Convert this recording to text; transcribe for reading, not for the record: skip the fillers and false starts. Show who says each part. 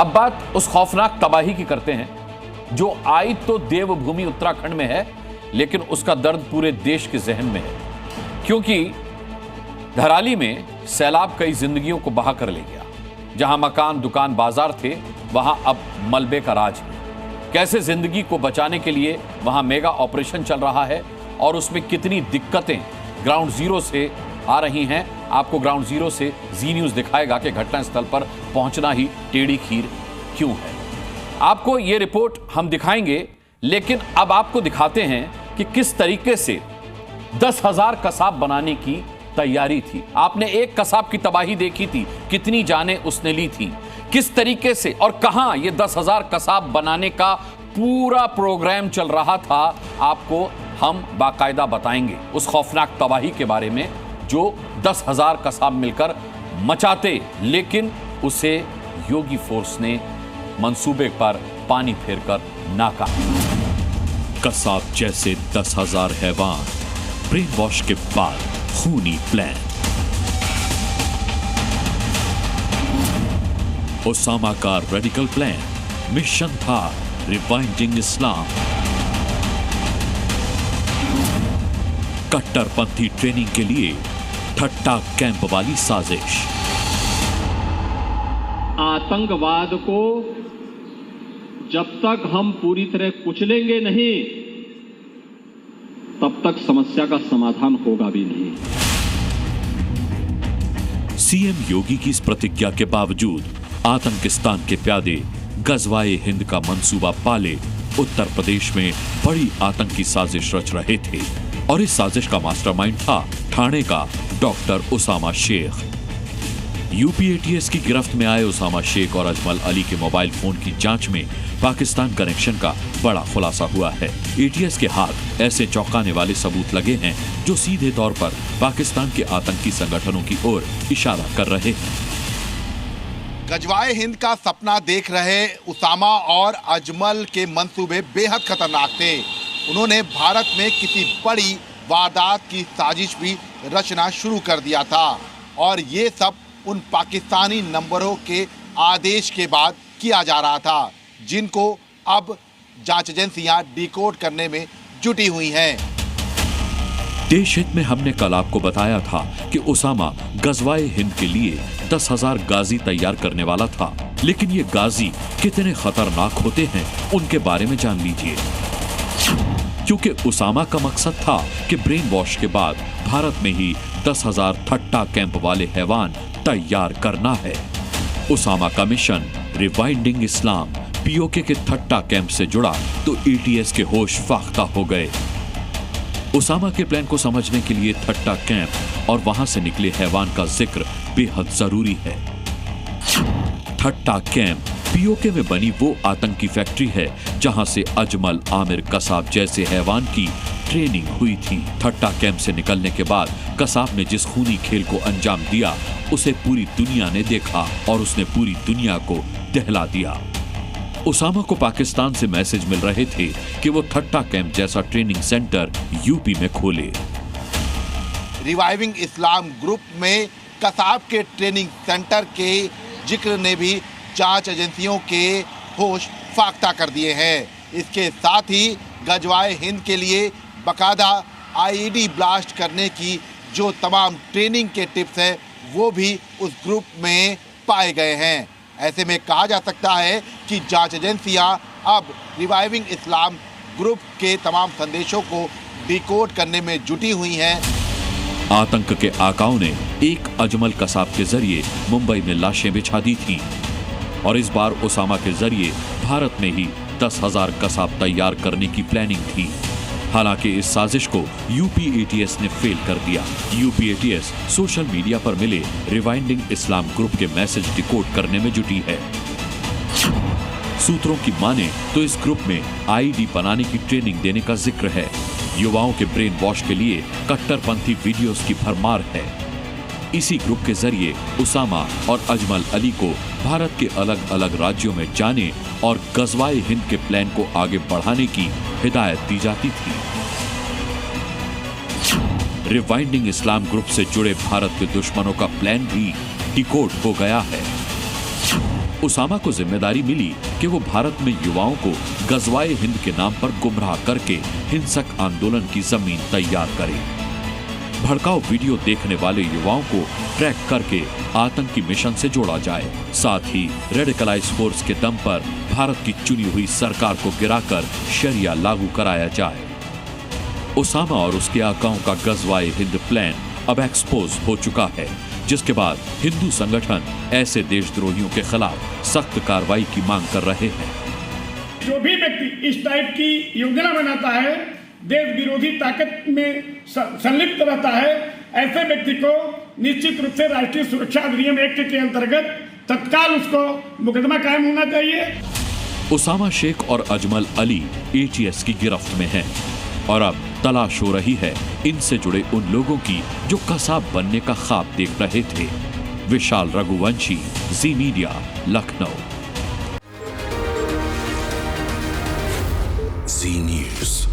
Speaker 1: अब बात उस खौफनाक तबाही की करते हैं जो आई तो देवभूमि उत्तराखंड में है, लेकिन उसका दर्द पूरे देश के जहन में है, क्योंकि धराली में सैलाब कई जिंदगियों को बहा कर ले गया। जहां मकान, दुकान, बाजार थे, वहां अब मलबे का राज है। कैसे जिंदगी को बचाने के लिए वहां मेगा ऑपरेशन चल रहा है और उसमें कितनी दिक्कतें ग्राउंड जीरो से आ रही हैं, आपको ग्राउंड जीरो से जी न्यूज़ दिखाएगा कि घटनास्थल पर पहुंचना ही टेढ़ी खीर क्यों है। आपको ये रिपोर्ट हम दिखाएंगे, लेकिन अब आपको दिखाते हैं कि किस तरीके से 10,000 कसाब बनाने की तैयारी थी। आपने एक कसाब की तबाही देखी थी, कितनी जानें उसने ली थी, किस तरीके से और कहां ये 10,000 कसाब बनाने का पूरा प्रोग्राम चल रहा था, आपको हम बाकायदा बताएंगे उस खौफनाक तबाही के बारे में जो 10,000 कसाब मिलकर मचाते, लेकिन उसे योगी फोर्स ने मंसूबे पर पानी फेरकर नाकाम।
Speaker 2: कसाब जैसे 10,000 हैवान, ब्रेन वॉश के बाद खूनी प्लान। ओसामा का रेडिकल प्लान मिशन था रिवाइंडिंग इस्लाम। कट्टरपंथी ट्रेनिंग के लिए ठट्टा कैंप वाली साजिश।
Speaker 3: आतंकवाद को जब तक हम पूरी तरह कुचलेंगे नहीं, तब तक समस्या का समाधान होगा भी नहीं।
Speaker 2: सीएम योगी की इस प्रतिज्ञा के बावजूद आतंकिस्तान के प्यादे गजवाए हिंद का मंसूबा पाले उत्तर प्रदेश में बड़ी आतंकी साजिश रच रहे थे और इस साजिश का मास्टरमाइंड था ठाणे का doctor Osama Shaikh. UP ATS की गिरफ्त में आए ओसामा शेख और अजमल अली के मोबाइल फोन की जांच में पाकिस्तान कनेक्शन का बड़ा खुलासा हुआ है। एटीएस के हाथ ऐसे चौंकाने वाले सबूत लगे हैं जो सीधे तौर पर पाकिस्तान के आतंकी संगठनों की ओर इशारा कर रहे हैं।
Speaker 4: गजवाए हिंद का सपना देख रहे उसामा और अजमल के मंसूबे बेहद खतरनाक थे। उन्होंने भारत में किसी बड़ी वारदात की साजिश भी रचना शुरू कर दिया था और ये सब उन पाकिस्तानी नंबरों के आदेश के बाद किया जा रहा था, जिनको अब जांच एजेंसियां डिकोड करने में जुटी हुई हैं।
Speaker 2: देश हित में हमने कल आपको बताया था कि ओसामा गजवाए हिंद के लिए 10,000 गाजी तैयार करने वाला था, लेकिन ये गाजी कितने खतरनाक होते हैं उनके बारे में जान लीजिए। क्योंकि ओसामा का मकसद था कि ब्रेन वॉश के बाद भारत में ही 10,000 ठट्टा कैंप वाले हैवान तैयार करना है। ओसामा का मिशन रिवाइंडिंग इस्लाम पीओके के ठट्टा कैंप से जुड़ा तो एटीएस के होश फाख्ता हो गए। ओसामा के प्लान को समझने के लिए ठट्टा कैंप और वहां से निकले हैवान का जिक्र बेहद जरूरी है। ठट्टा कैंप पीओके में बनी वो आतंकी फैक्ट्री है जहां से अजमल, आमिर, कसाब जैसे हैवान की ट्रेनिंग हुई थी। ठट्टा कैंप से निकलने के बाद कसाब ने जिस खूनी खेल को अंजाम दिया उसे पूरी दुनिया ने देखा और उसने पूरी दुनिया को दहला दिया। ओसामा को पाकिस्तान से मैसेज मिल रहे थे कि वो ठट्टा कैंप जैसा ट्रेनिंग सेंटर यूपी में खोले।
Speaker 4: रिवाइविंग इस्लाम ग्रुप में कसाब के ट्रेनिंग सेंटर के जिक्र ने भी जांच एजेंसियों के होश फाख्ता कर दिए हैं। इसके साथ ही गजवाए हिंद के लिए बकायदा आईईडी ब्लास्ट करने की जो तमाम ट्रेनिंग के टिप्स हैं वो भी उस ग्रुप में पाए गए हैं। ऐसे में कहा जा सकता है कि जांच एजेंसियां अब रिवाइविंग इस्लाम ग्रुप के तमाम संदेशों को डिकोड करने में जुटी हुई हैं।
Speaker 2: आतंक के आकाओं ने एक अजमल कसाब के जरिए मुंबई में लाशें बिछा दी थी और इस बार ओसामा के जरिए भारत में ही 10,000 कसाब तैयार करने की प्लानिंग थी। हालांकि इस साजिश को यूपी एटीएस ने फेल कर दिया। यूपी एटीएस सोशल मीडिया पर मिले रिवाइंडिंग इस्लाम ग्रुप के मैसेज डिकोड करने में जुटी है। सूत्रों की माने तो इस ग्रुप में आईडी बनाने की ट्रेनिंग देने का जिक्र है। युवाओं के ब्रेन वॉश के लिए कट्टरपंथी वीडियोस की भरमार है। इसी ग्रुप के जरिए उसामा और अजमल अली को भारत के अलग अलग राज्यों में जाने और गजवाए हिंद के प्लान को आगे बढ़ाने की हिदायत दी जाती थी। रिवाइंडिंग इस्लाम ग्रुप से जुड़े भारत के दुश्मनों का प्लान भी डिकोड हो गया है। उसामा को जिम्मेदारी मिली कि वो भारत में युवाओं को गजवाए हिंद के नाम पर गुमराह करके हिंसक आंदोलन की जमीन तैयार करे। भड़काऊ वीडियो देखने वाले युवाओं को ट्रैक करके आतंकी मिशन से जोड़ा जाए, साथ ही रेडिकलाइज फोर्स के दम पर भारत की चुनी हुई सरकार को गिराकर शरिया लागू कराया जाए। उसामा और उसके आकाओं का गजवाए हिंद प्लान अब एक्सपोज हो चुका है, जिसके बाद हिंदू संगठन ऐसे देशद्रोहियों के खिलाफ सख्त कार्रवाई की मांग कर रहे हैं।
Speaker 5: जो भी व्यक्ति इस टाइप की योजना बनाता है, देश विरोधी ताकत में संलिप्त रहता है, ऐसे व्यक्ति को निश्चित रूप से राष्ट्रीय सुरक्षा अधिनियम एक्ट के अंतर्गत तत्काल उसको मुकदमा कायम होना चाहिए।
Speaker 2: उसामा शेख और अजमल अली ATS की गिरफ्त में हैं और अब तलाश हो रही है इनसे जुड़े उन लोगों की जो कसाब बनने का ख्वाब देख रहे थे। विशाल रघुवंशी, जी मीडिया, लखनऊ।
Speaker 6: जी न्यूज़।